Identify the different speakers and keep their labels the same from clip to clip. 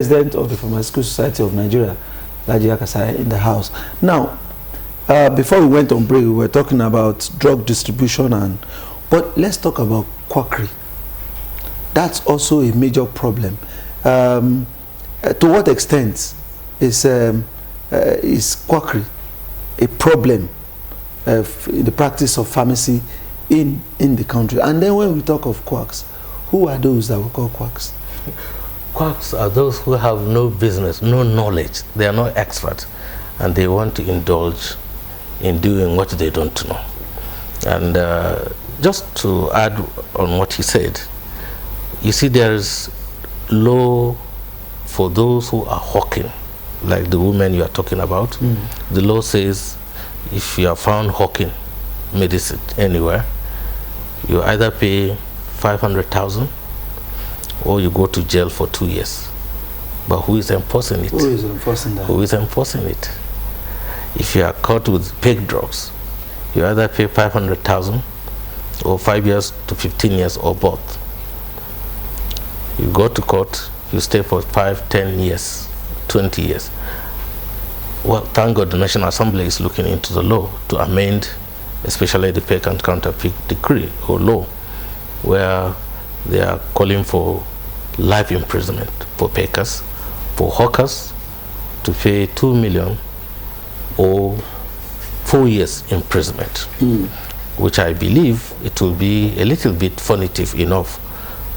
Speaker 1: President of the Pharmaceutical Society of Nigeria, Nigeria Kasai, in the house. Now, before we went on break, we were talking about drug distribution, but let's talk about quackery. That's also a major problem. To what extent is quackery a problem in the practice of pharmacy in the country? And then when we talk of quacks, who are those that we call quacks?
Speaker 2: Quacks are those who have no business, no knowledge. They are not experts, and they want to indulge in doing what they don't know. And just to add on what he said, you see, there is law for those who are hawking, like the women you are talking about. The law says if you are found hawking medicine anywhere, you either pay 500,000 or you go to jail for 2 years. But who is enforcing it?
Speaker 1: Who is enforcing that?
Speaker 2: Who is enforcing it? If you are caught with fake drugs, you either pay 500,000 or 5 years to 15 years or both. You go to court, you stay for 5, 10 years, 20 years. Well, thank God the National Assembly is looking into the law to amend, especially the fake and counterfeit decree or law, where they are calling for life imprisonment for fakers, for hawkers to pay 2 million or 4 years imprisonment, which I believe it will be a little bit punitive enough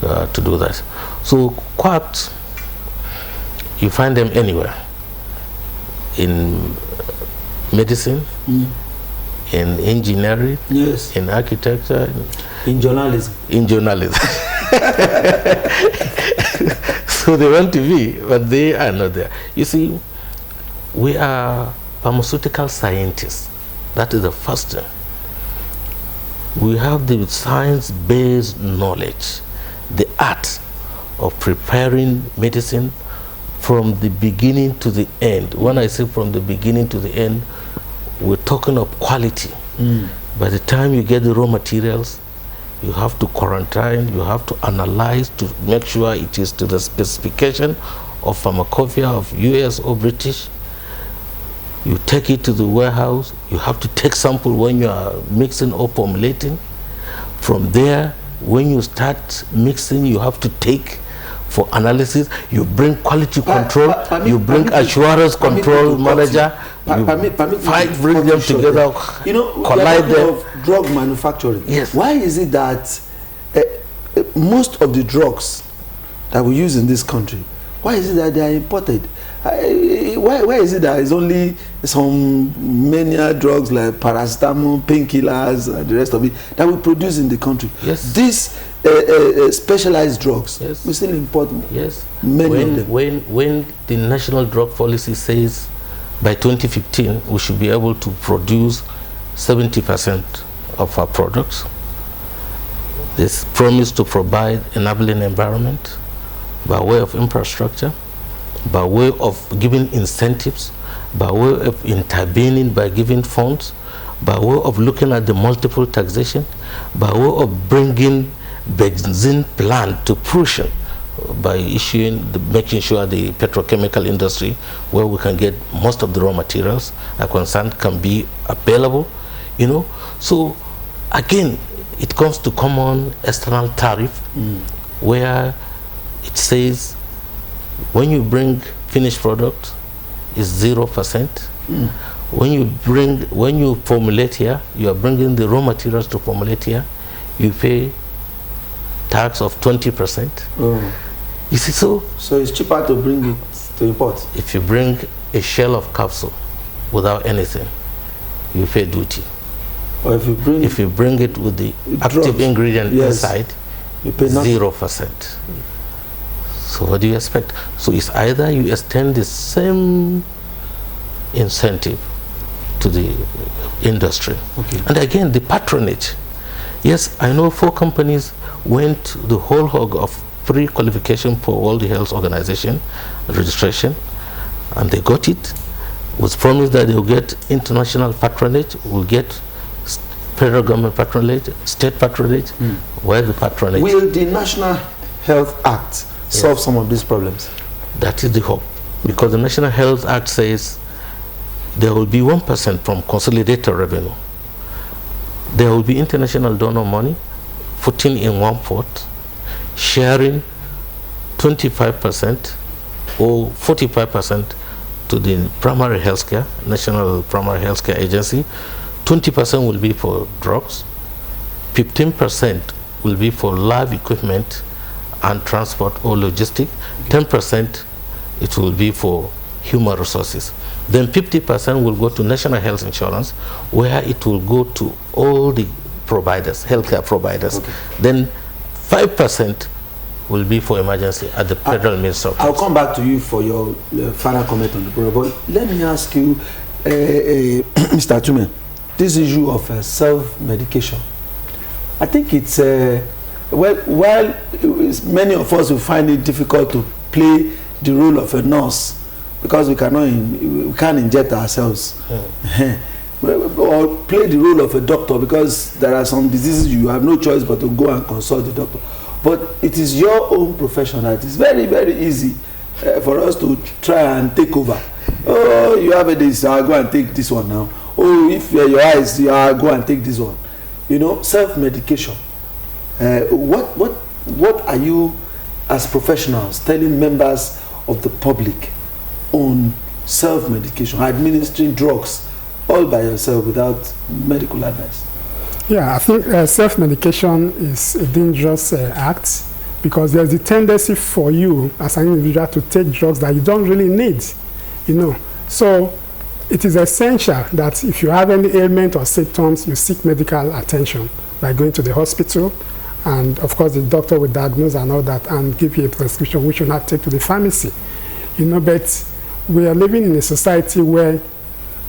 Speaker 2: to do that. So quacks, you find them anywhere, in medicine, in engineering,
Speaker 1: yes,
Speaker 2: in architecture,
Speaker 1: in journalism.
Speaker 2: In journalism. So they want to be, but they are not there. You see, we are pharmaceutical scientists. That is the first thing. We have the science-based knowledge, the art of preparing medicine from the beginning to the end. When I say from the beginning to the end, we're talking of quality. By the time you get the raw materials, you have to quarantine, you have to analyze to make sure it is to the specification of pharmacopoeia of US or British. You take it to the warehouse, you have to take sample when you are mixing or formulating. From there, when you start mixing, you have to take for analysis, you bring quality control, you bring assurance control manager, you bring them together,
Speaker 1: you know,
Speaker 2: collide them.
Speaker 1: Of drug manufacturing.
Speaker 2: Yes.
Speaker 1: Why is it that most of the drugs that we use in this country, why is it that they are imported? Why is it that it's only some mania drugs like paracetamol, painkillers, and the rest of it that we produce in the country?
Speaker 2: Yes.
Speaker 1: These specialized drugs,
Speaker 2: yes,
Speaker 1: we still import.
Speaker 2: Yes.
Speaker 1: Many of them.
Speaker 2: When the national drug policy says by 2015 we should be able to produce 70% of our products, this promise to provide enabling environment by way of infrastructure, by way of giving incentives, by way of intervening by giving funds, by way of looking at the multiple taxation, by way of bringing benzene plant to fruition, by making sure the petrochemical industry, where we can get most of the raw materials are concerned, can be available, you know. So again, it comes to common external tariff, where it says when you bring finished product is 0%. When you formulate here, you are bringing the raw materials to formulate here, you pay tax of 20%. You see, so
Speaker 1: it's cheaper to bring it to import.
Speaker 2: If you bring a shell of capsule without anything, you pay duty.
Speaker 1: Or if you bring
Speaker 2: it with the active ingredient, yes, inside,
Speaker 1: you pay
Speaker 2: 0%. So what do you expect? So it's either you extend the same incentive to the industry.
Speaker 1: Okay.
Speaker 2: And again, the patronage. Yes, I know 4 companies went the whole hog of pre-qualification for World Health Organization registration, and they got it, was promised that they will get international patronage, will get federal government patronage, state patronage. Where the patronage?
Speaker 1: Will the National Health Act solve some of these problems?
Speaker 2: That is the hope. Because the National Health Act says there will be 1% from consolidated revenue. There will be international donor money, putting in 1/4, sharing 25% or 45% to the primary health care, National Primary Health Care Agency. 20% will be for drugs, 15% will be for lab equipment and transport or logistic, 10% it will be for human resources. Then 50% will go to national health insurance, where it will go to all the providers, healthcare providers.
Speaker 1: Okay.
Speaker 2: Then 5% will be for emergency at the federal Ministry of Health.
Speaker 1: I'll come back to you for your final comment on the program. But let me ask you, Mr. Atume, this issue of self-medication. I think it's while many of us will find it difficult to play the role of a nurse because we can't inject ourselves, or play the role of a doctor because there are some diseases you have no choice but to go and consult the doctor. But it is your own profession that is very, very easy for us to try and take over. Oh, you have this, I'll go and take this one now. Oh, if your eyes, I'll go and take this one. You know, self-medication. What are you, as professionals, telling members of the public on self-medication, administering drugs all by yourself without medical advice?
Speaker 3: Yeah, I think self-medication is a dangerous act because there's a tendency for you as an individual to take drugs that you don't really need, you know. So it is essential that if you have any ailment or symptoms, you seek medical attention by going to the hospital, and of course the doctor will diagnose and all that and give you a prescription which you not take to the pharmacy, you know. But we are living in a society where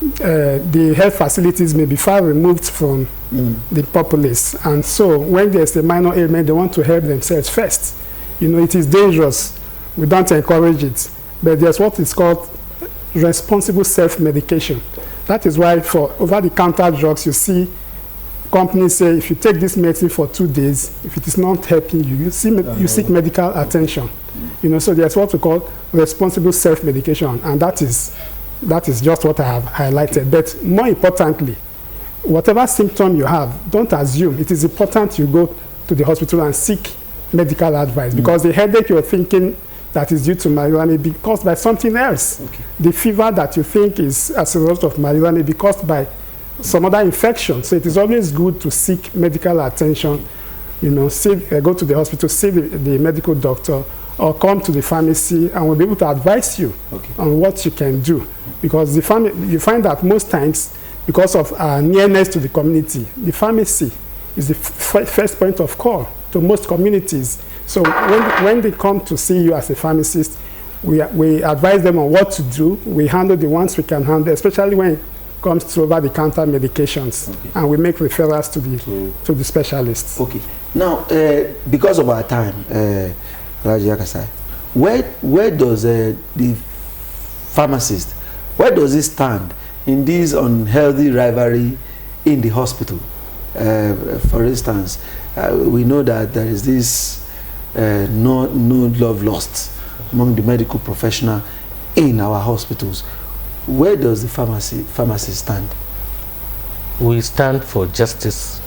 Speaker 3: the health facilities may be far removed from the populace, and so when there's a minor ailment, they want to help themselves first. You know, it is dangerous. We don't encourage it, but there's what is called responsible self-medication. That is why for over-the-counter drugs, you see companies say if you take this medicine for 2 days, if it is not helping you, you seek medical attention. You know, so there's what we call responsible self-medication, and that is just what I have highlighted. But more importantly, whatever symptom you have, don't assume. It is important you go to the hospital and seek medical advice, because the headache you're thinking that is due to malaria may be caused by something else. Okay. The fever that you think is as a result of malaria may be caused by some other infection. So it is always good to seek medical attention. You know, go to the hospital, see the medical doctor, or come to the pharmacy, and we'll be able to advise you on what you can do. Because you find that most times, because of our nearness to the community, the pharmacy is the first point of call to most communities. So when they come to see you as a pharmacist, we advise them on what to do. We handle the ones we can handle, especially when it comes to over-the-counter medications, and we make referrals to the specialists. Okay.
Speaker 1: Now, because of our time, Raji Akasai, where does the pharmacist, where does he stand in this unhealthy rivalry in the hospital? For instance, we know that there is this no love lost among the medical professional in our hospitals. Where does the pharmacy stand?
Speaker 2: We stand for justice,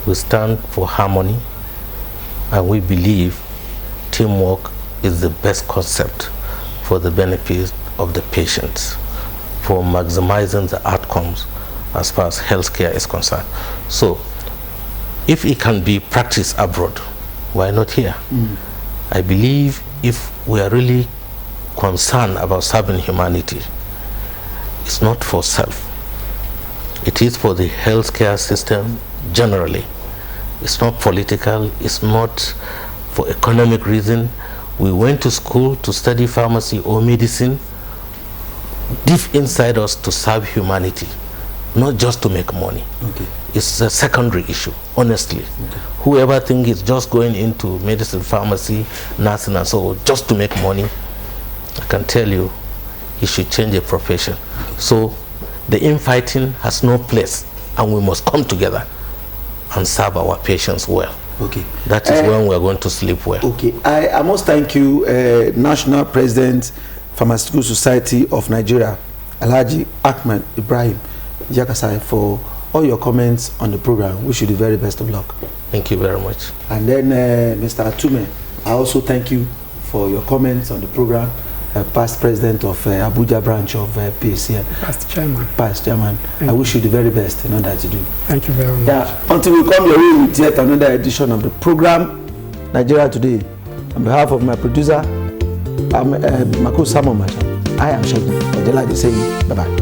Speaker 2: we stand for harmony, and we believe teamwork is the best concept for the benefit of the patients, for maximizing the outcomes as far as healthcare is concerned. So if it can be practiced abroad, why not here? I believe if we are really concerned about serving humanity, it's not for self. It is for the healthcare system generally. It's not political, it's not for economic reason. We went to school to study pharmacy or medicine deep inside us to serve humanity, not just to make money. It's a secondary issue, honestly. Whoever thinks it's just going into medicine, pharmacy, nursing and so on, just to make money, I can tell you, he should change the profession. So the infighting has no place, and we must come together and serve our patients well.
Speaker 1: Okay.
Speaker 2: That is when we are going to sleep well.
Speaker 1: Okay. I must thank you, National President, Pharmaceutical Society of Nigeria, Alhaji Ahmed Ibrahim Jakasai, for all your comments on the program. Wish you the very best of luck.
Speaker 2: Thank you very much.
Speaker 1: And then Mr. Atume, I also thank you for your comments on the program. Past president of Abuja branch of Psn.
Speaker 3: Past chairman.
Speaker 1: Past chairman. I wish you the very best in all that you do.
Speaker 3: Thank you very much.
Speaker 1: Yeah, until we come your way with yet another edition of the program, Nigeria Today. On behalf of my producer, Mako Samo Masha, I am Shegun Ojelade saying bye-bye.